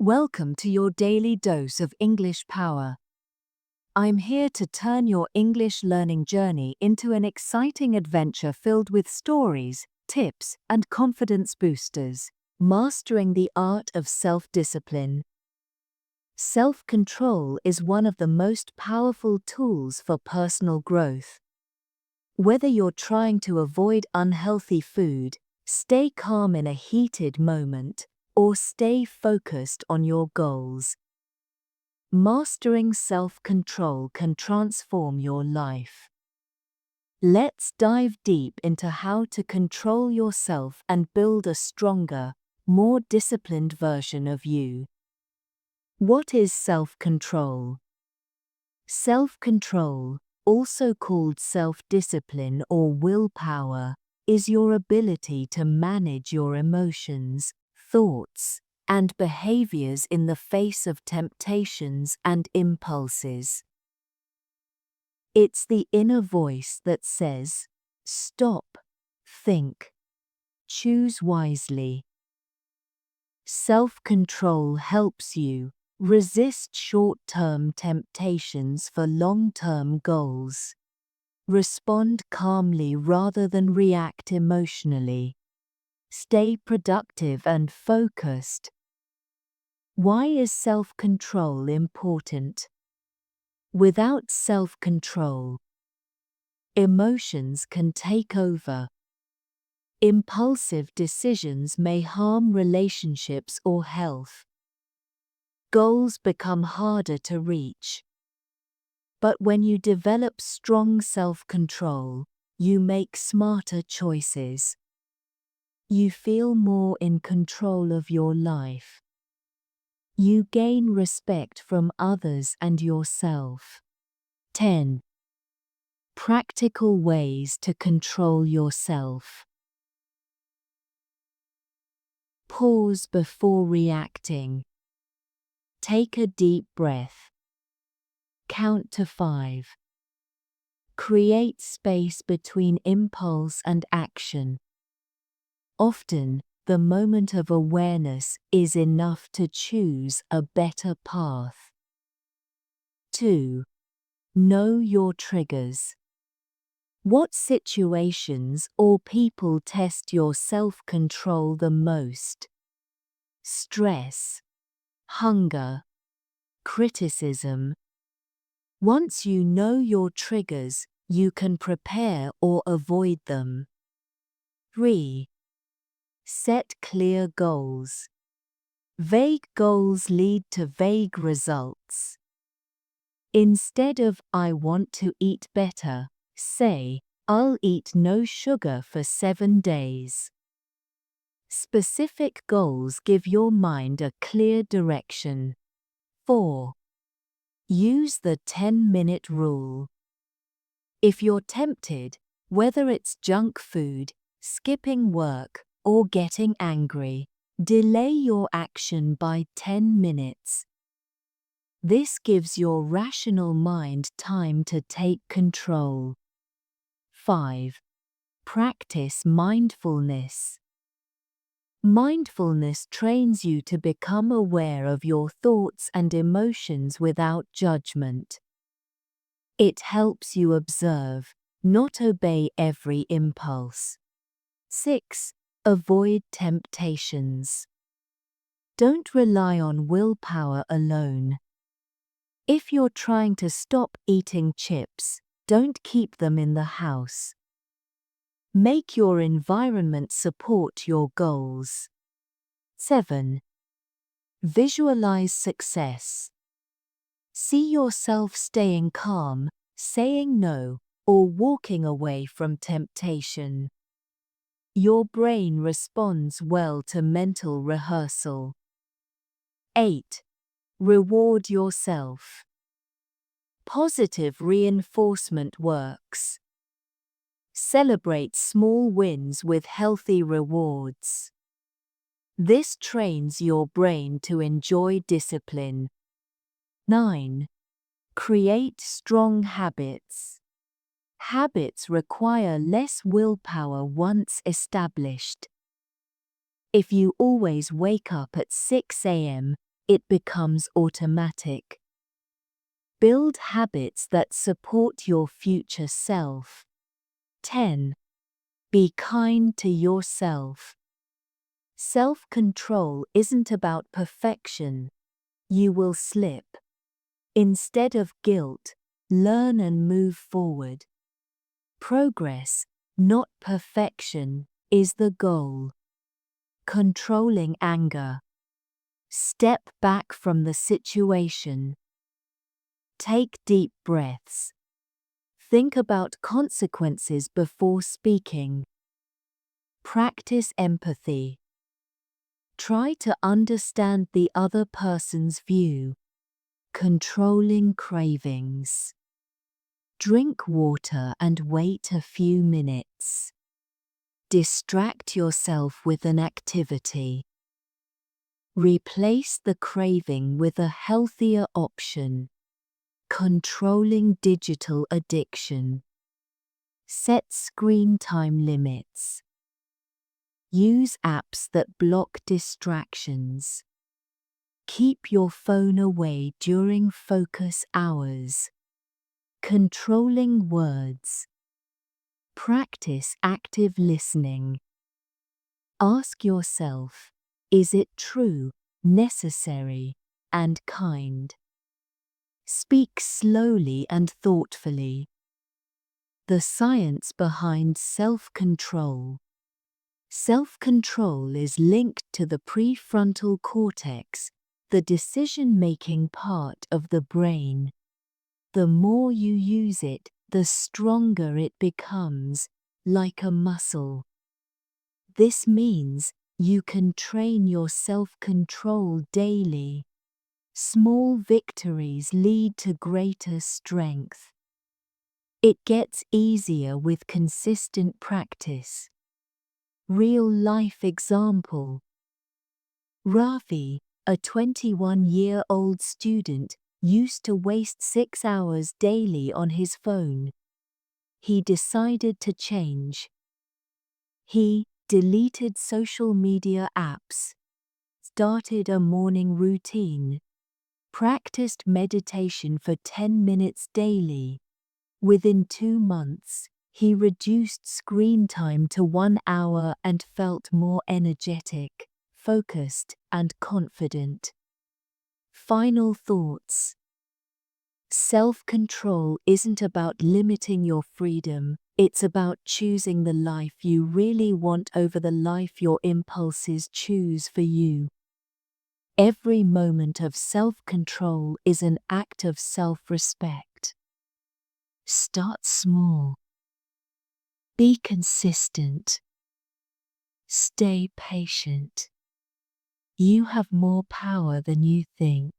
Welcome to your daily dose of English power. I'm here to turn your English learning journey into an exciting adventure filled with stories, tips, and confidence boosters, mastering the art of self-discipline. Self-control is one of the most powerful tools for personal growth. Whether you're trying to avoid unhealthy food, stay calm in a heated moment, or stay focused on your goals, mastering self-control can transform your life. Let's dive deep into how to control yourself and build a stronger, more disciplined version of you. What is self-control? Self-control, also called self-discipline or willpower, is your ability to manage your emotions, thoughts, and behaviors in the face of temptations and impulses. It's the inner voice that says, "Stop, think, choose wisely." Self-control helps you resist short-term temptations for long-term goals. Respond calmly rather than react emotionally. Stay productive and focused. Why is self-control important? Without self-control, emotions can take over. Impulsive decisions may harm relationships or health. Goals become harder to reach. But when you develop strong self-control, you make smarter choices. You feel more in control of your life. You gain respect from others and yourself. 10. Practical ways to control yourself. Pause before reacting. Take a deep breath. Count to 5. Create space between impulse and action. Often, the moment of awareness is enough to choose a better path. 2. Know your triggers. What situations or people test your self-control the most? Stress, hunger, criticism. Once you know your triggers, you can prepare or avoid them. 3. Set clear goals. Vague goals lead to vague results. Instead of "I want to eat better," say, "I'll eat no sugar for 7 days." Specific goals give your mind a clear direction. 4. Use the 10-minute rule. If you're tempted, whether it's junk food, skipping work, or getting angry, delay your action by 10 minutes. This gives your rational mind time to take control. 5. Practice mindfulness. Mindfulness trains you to become aware of your thoughts and emotions without judgment. It helps you observe, not obey every impulse. 6. Avoid temptations. Don't rely on willpower alone. If you're trying to stop eating chips, don't keep them in the house. Make your environment support your goals. 7. Visualize success. See yourself staying calm, saying no, or walking away from temptation. Your brain responds well to mental rehearsal. 8. Reward yourself. Positive reinforcement works. Celebrate small wins with healthy rewards. This trains your brain to enjoy discipline. 9. Create strong habits. Habits require less willpower once established. If you always wake up at 6 a.m., it becomes automatic. Build habits that support your future self. 10. Be kind to yourself. Self-control isn't about perfection. You will slip. Instead of guilt, learn and move forward. Progress, not perfection, is the goal. Controlling anger. Step back from the situation. Take deep breaths. Think about consequences before speaking. Practice empathy. Try to understand the other person's view. Controlling cravings. Drink water and wait a few minutes. Distract yourself with an activity. Replace the craving with a healthier option. Controlling digital addiction. Set screen time limits. Use apps that block distractions. Keep your phone away during focus hours. Controlling words. Practice active listening. Ask yourself, is it true, necessary, and kind? Speak slowly and thoughtfully. The science behind self-control. Self-control is linked to the prefrontal cortex, the decision-making part of the brain. The more you use it, the stronger it becomes, like a muscle. This means you can train your self-control daily. Small victories lead to greater strength. It gets easier with consistent practice. Real-life example. Ravi, a 21-year-old student, used to waste 6 hours daily on his phone. He decided to change. He deleted social media apps, started a morning routine, practiced meditation for 10 minutes daily. Within 2 months, he reduced screen time to 1 hour and felt more energetic, focused, and confident. Final thoughts. Self-control isn't about limiting your freedom, it's about choosing the life you really want over the life your impulses choose for you. Every moment of self-control is an act of self-respect. Start small. Be consistent. Stay patient. You have more power than you think.